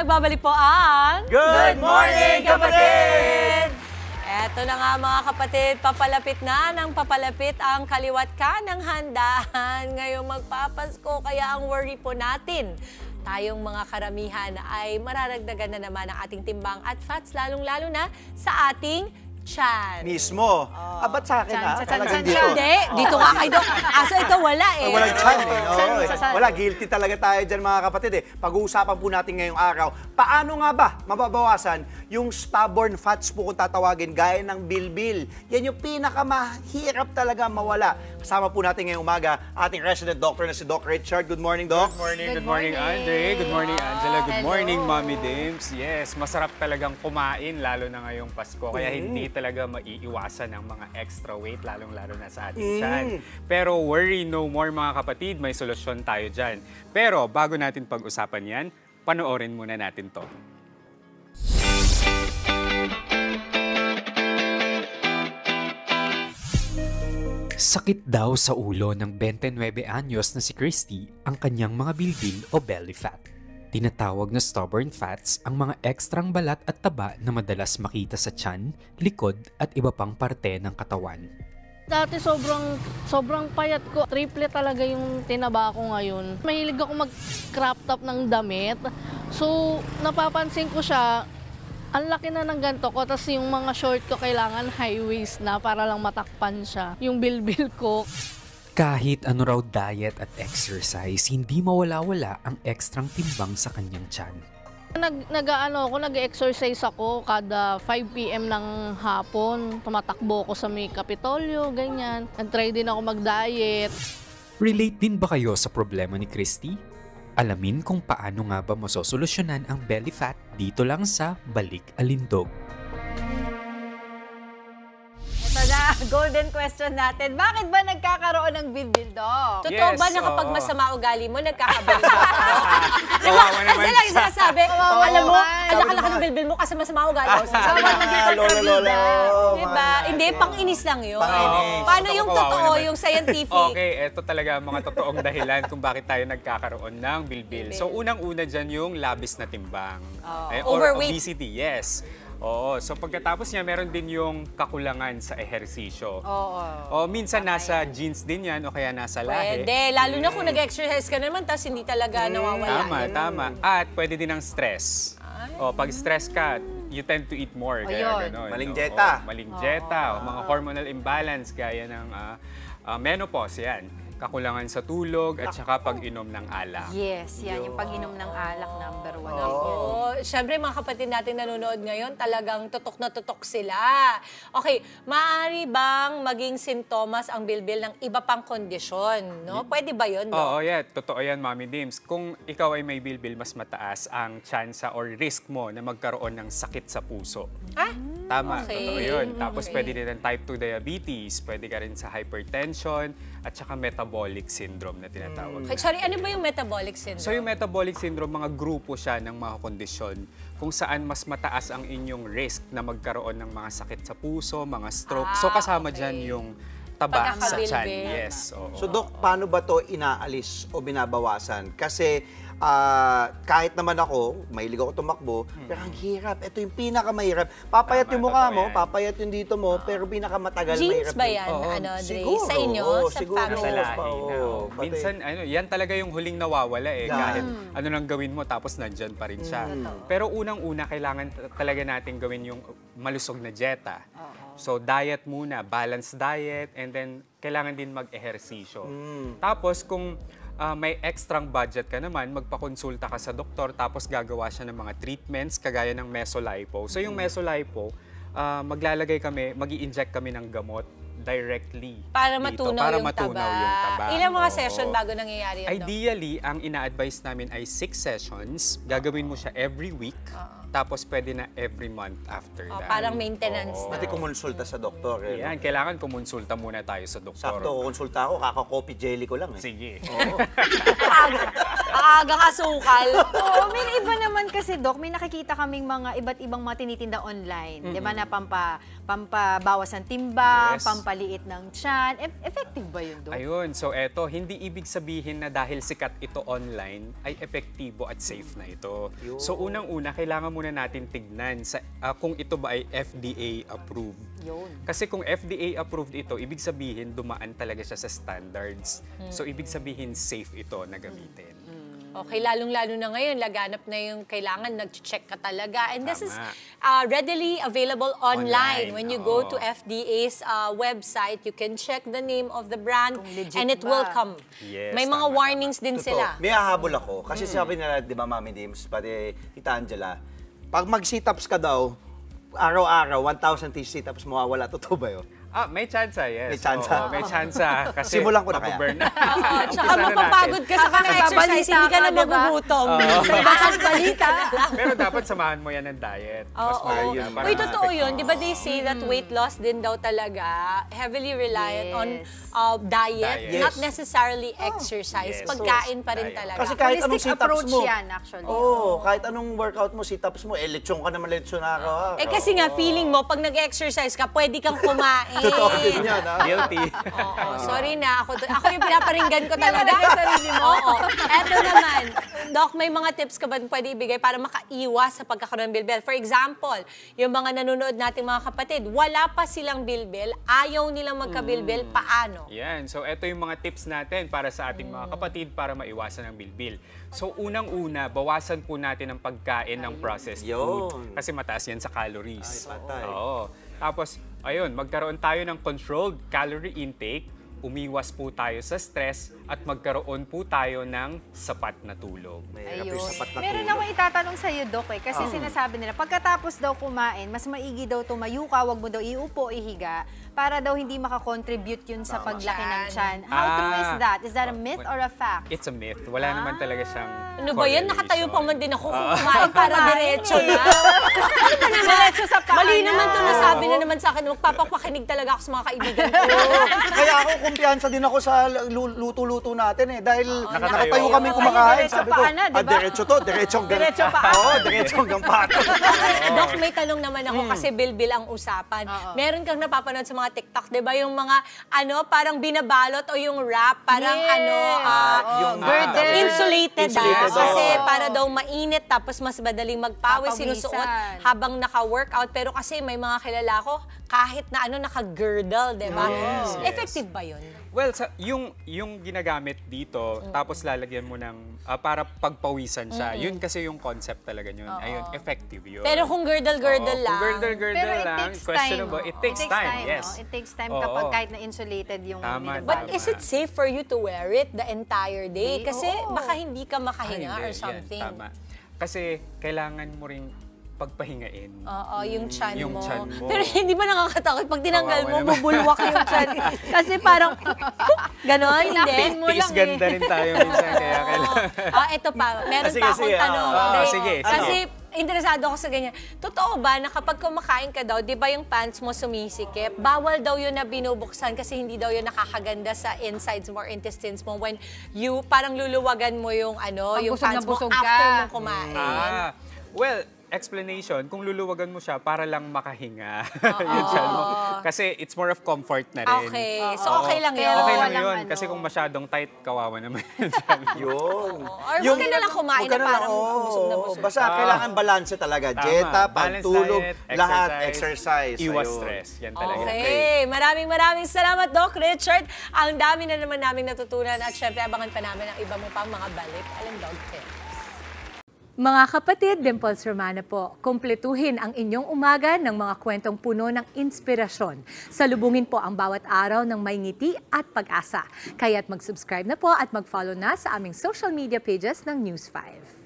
nagbabalik po ang Good Morning, Kapatid! Eto na nga mga kapatid, papalapit na ng papalapit ang kaliwat ka ng handaan. Ngayong magpapasko, kaya ang worry po natin, tayong mga karamihan ay mararagdagan na naman ang ating timbang at fats, lalong-lalo na sa ating tiyan. Mismo. Ba't sa akin Talagang dito. Hindi, dito nga kayo. Aso ito wala eh. Walang tiyan eh. Wala, guilty talaga tayo dyan mga kapatid eh. Pag-uusapan po natin ngayong araw, paano nga ba mababawasan yung stubborn fats po kung tatawagin gaya ng bilbil? Yan yung pinakamahirap talaga mawala. Kasama po natin ngayong umaga ating resident doctor na si Doc Richard. Good morning, Doc. Good morning, Andre. Good morning, Angela. Good morning, Mommy Dims. Yes, masarap talagang kumain lalo na ngayong Pasko. Kaya hindi talaga maiiwasan ang mga extra weight, lalong-lalo na sa ating tiyan. Pero worry no more mga kapatid, may solusyon tayo dyan. Pero bago natin pag-usapan yan, panoorin muna natin to. Sakit daw sa ulo ng 29 anyos na si Christy ang kanyang mga bilbil o belly fat. Tinatawag na stubborn fats ang mga ekstrang balat at taba na madalas makita sa tiyan, likod at iba pang parte ng katawan. Dati sobrang payat ko. Triple talaga yung tinaba ko ngayon. Mahilig ako mag-crop top ng damit. So, napapansin ko siya, ang laki na ng ganito ko. Tapos yung mga short ko kailangan high waist na para lang matakpan siya. Yung bilbil ko. Kahit ano raw diet at exercise, hindi mawala-wala ang ekstrang timbang sa kanyang tiyan. Nag-exercise ako kada 5 PM ng hapon. Tumatakbo ko sa may Kapitolyo, ganyan. Nag-try din ako mag-diet. Relate din ba kayo sa problema ni Christy? Alamin kung paano nga ba masosolusyonan ang belly fat dito lang sa Balik Alindog. Ito na, golden question natin. Bakit ba nagkakaroon ng bilbil, Doc? Totoo ba na kapag masama ugali mo, nagkakabilbil ka? Kawawa naman Kasi lagi sinasabi, alam mo, alak-alak ng bilbil mo kasi masama ugali mo. Lola. Diba? Hindi, pang-inis lang yun. Pang-inis. Paano yung Kawawa totoo, naman. yung scientific? Okay, ito talaga ang mga totoong dahilan kung bakit tayo nagkakaroon ng bilbil. So unang-una dyan yung labis na timbang. Or Overweight. obesity, yes. Oo, so pagkatapos niya, meron din yung kakulangan sa ehersisyo. O minsan nasa genes din yan o kaya nasa lahi. Pwede, lalo na kung nag-exercise ka naman, tapos hindi talaga nawawala. Tama. At pwede din ang stress. O pag stress ka, you tend to eat more. Kaya gano'n. Maling dieta. Maling dieta. O mga hormonal imbalance gaya ng menopause, yan. Kakulangan sa tulog at saka pag-inom ng alak. Yes, yan yung pag-inom ng alak, number 1. Oo. Siyempre, mga kapatid natin nanonood ngayon, talagang tutok na tutok sila. Okay, maaari bang maging sintomas ang bilbil ng iba pang kondisyon? No? Pwede ba yun? Oo, yeah. Totoo yan, Mommy Dims. Kung ikaw ay may bilbil, mas mataas ang tsansa or risk mo na magkaroon ng sakit sa puso. Tama, Okay. totoo yun. Tapos pwede din ang type 2 diabetes, pwede ka rin sa hypertension, at saka metabolic syndrome na tinatawag. Okay, sorry, ano ba yung metabolic syndrome? So yung metabolic syndrome, mga grupo siya ng mga kondisyon kung saan mas mataas ang inyong risk na magkaroon ng mga sakit sa puso, mga stroke. So kasama dyan yung taba sa tiyan. Pagkakabilbil. Yes. Oo. So, Doc, paano ba to inaalis o binabawasan? Kasi kahit naman ako, mahilig ako tumakbo, pero ang hirap. Ito yung pinakamahirap. Papayat yung mukha totoo mo, yan. papayat yung dito mo, pero pinakamatagal Genes mahirap ba yun. yan, Dre? Siguro, Sa inyo? oo, Sa siguro. family? Sa lahi Oo, na. pati- Minsan, yan talaga yung huling nawawala eh. Yan. Kahit ano nang gawin mo, tapos nandyan pa rin siya. Pero unang-una, kailangan talaga natin gawin yung malusog na dieta. So, diet muna, balanced diet, and then kailangan din mag-ehersisyo. Tapos, kung may extrang budget ka naman, magpakonsulta ka sa doktor, tapos gagawa siya ng mga treatments, kagaya ng mesolipo. So, yung mesolipo, mag-i-inject kami ng gamot directly Para dito, matunaw para yung matunaw taba. yung taba. Ilang mga Oo. session bago nangyayari yun, Doc? Ideally, ang ina-advise namin ay 6 sessions. Gagawin mo siya every week. Tapos pwede na every month after that. Parang maintenance Oo. na. Pati kumonsulta sa doktor. Eh, Yan, kailangan kumonsulta muna tayo sa doktor. Sakto, kukonsulta ako, kaka-coffee jelly ko lang eh. Sige. Aga kasukal. Oo, may iba naman kasi, Doc, may nakikita kaming mga iba't ibang mga tinitinda online. Di ba na pampabawas ng timbang, Yes. pampaliit ng tiyan. Effective ba yun, Doc? Ayun, so eto, hindi ibig sabihin na dahil sikat ito online, ay epektibo at safe na ito. So unang-una, kailangan muna natin tignan kung ito ba ay FDA approved. Yun. Kasi kung FDA approved ito, ibig sabihin dumaan talaga siya sa standards. So ibig sabihin safe ito na gamitin. Okay, lalong-lalo na ngayon, laganap na yung kailangan, nag-check ka talaga. And this is Tama. readily available online. Online, When you go oo. to FDA's website, you can check the name of the brand Kung legit and it will ba. come. Yes, May mga tama, warnings din Totoo. sila. May hahabol ako. Kasi sabi nila, di ba, Mami Dims, pati Tita Angela, pag mag-sit-ups ka daw, araw-araw, 1,000 sit-ups mawawala. Totoo ba yun? May chance, yes. May chance? Oo, may chance. Kasi Simulan ko na kaya. mababurn. Oo, tsaka Umpisa na mapapagod ka sa exercise, hindi ka na Balita ka, di ba? magugutom. Bakit balita na lang? Pero dapat samahan mo yan ng diet. Mas Oo. maganda para Uy, totoo ma-apekto. yun. Di ba they say that weight loss din daw talaga heavily reliant on diet, Diet. not necessarily exercise. Yes. Pagkain pa rin Diet. talaga. Kasi kahit anong Holistic sit-ups approach mo. yan, actually. Kahit anong workout mo, sit-ups mo, lechon ka naman lechon araw-araw. kasi nga, feeling mo, pag nag-exercise ka, pwede kang kumain. Totoo din yan, ha? Guilty. Oo, sorry na. Ako yung pinaparinggan ko talaga. Yung sarili mo. Oo. Eto naman, Doc, may mga tips ka ba pwede ibigay para makaiwas sa pagkakaroon ng bilbil? For example, yung mga nanonood nating mga kapatid, wala pa silang bilbil, ayaw nilang magkabilbil, paano? Yan. So, ito yung mga tips natin para sa ating mga kapatid para maiwasan ang bilbil. So, unang-una, bawasan po natin ang pagkain ng processed food. Yun. Kasi mataas yan sa calories. Ay, patay. Oo. Tapos, ayun, magkaroon tayo ng controlled calorie intake, umiwas po tayo sa stress, at magkaroon po tayo ng sapat na tulog. Mahirap Ayun. yung sapat na Meron tulog. ako itatanong sa iyo, Doc, kasi sinasabi nila, pagkatapos daw kumain, mas maigi daw tumayo ka, wag mo daw iupo, ihiga, para daw hindi makakontribute yun sa paglaki ng tiyan. How true is that? Is that a myth or a fact? It's a myth. Wala naman talaga siyang Ano ba yan? Nakatayo pa man din ako kung kumain para Kumain diretso eh. na. Ano ba naman? Diretso sa paa Mali na. naman to nasabi na naman sa akin. Magpapakinig talaga ako sa mga kaibigan ko. Kaya ako, kumpiyansa din ako sa luto-luto natin eh. Dahil nakatayo kami Oo, kumakain. diretso Sabi ko, paa na, di ba? diretso to, diretso hanggang... Diretso paa. Oo, diretso hanggang pato. Doc, may tanong naman ako kasi bilbil ang usapan. Meron kang napapanood sa mga TikTok, di ba? Yung mga, parang binabalot o yung wrap, parang Yung insulated. Insulated, Kasi oo. para daw mainit, tapos mas madaling magpawis, Papawisan. sinusuot habang naka-workout. Pero kasi may mga kilala ko, kahit na naka-girdle, di ba? Yes. Effective ba yun? Well, yung ginagamit dito, tapos lalagyan mo ng, para pagpawisan siya, yun kasi yung concept talaga yun. Ayun, effective yun. Pero kung girdle-girdle Oo, lang. Kung girdle-girdle Pero it lang, takes questionable. time. It takes time, yes. No? It takes time Oo. kapag kahit na insulated yung Tama, binabalot. But is it safe for you to wear it the entire day? Kasi Oo. baka hindi ka Ay, makahinga hindi. or something. Yan, tama. Kasi kailangan mo ring pagpahingain. Oo, yung chan Yung mo. tiyan mo. Pero hindi ba nakakatakot? Pag tinanggal Kawawa mo, naman. bubulwak yung chan. Kasi parang, ganon, hindi. Pinakpin mo Tiis lang ganda rin tayo minsan, kaya kailangan. Ito pa, meron Sige, pa akong sige, tanong. sige, Kasi interesado ako sa ganyan. Totoo ba na kapag kumakain ka daw, di ba yung pants mo sumisikip? Bawal daw yun na binubuksan kasi hindi daw yun nakakaganda sa insides mo or intestines mo when you parang luluwagan mo yung Pag yung busog na pants mo busog after ka. mo kumain. Well, explanation, kung luluwagan mo siya para lang makahinga. Yung tiyan mo. Kasi it's more of comfort na rin. Okay. So, okay lang yun. Okay lang walang yun. ano. Kasi kung masyadong tight, kawawa naman yung tiyan mo. Yun. Or huwag ka na lang kumain na parang busog na busog. Basta kailangan balanse talaga. Tama. Dieta, Balanced pagtulog, diet, lahat, exercise. Iwas Ayun. stress. Yan talaga. Okay. Maraming salamat, Doc Richard. Ang dami na naman namin natutunan at syempre abangan pa namin ang iba mo pang mga balik. Alam, Dog Tips. Mga kapatid, Dimples Romana po, kumpletuhin ang inyong umaga ng mga kwentong puno ng inspirasyon. Salubungin po ang bawat araw ng may ngiti at pag-asa. Kaya't mag-subscribe na po at mag-follow na sa aming social media pages ng News 5.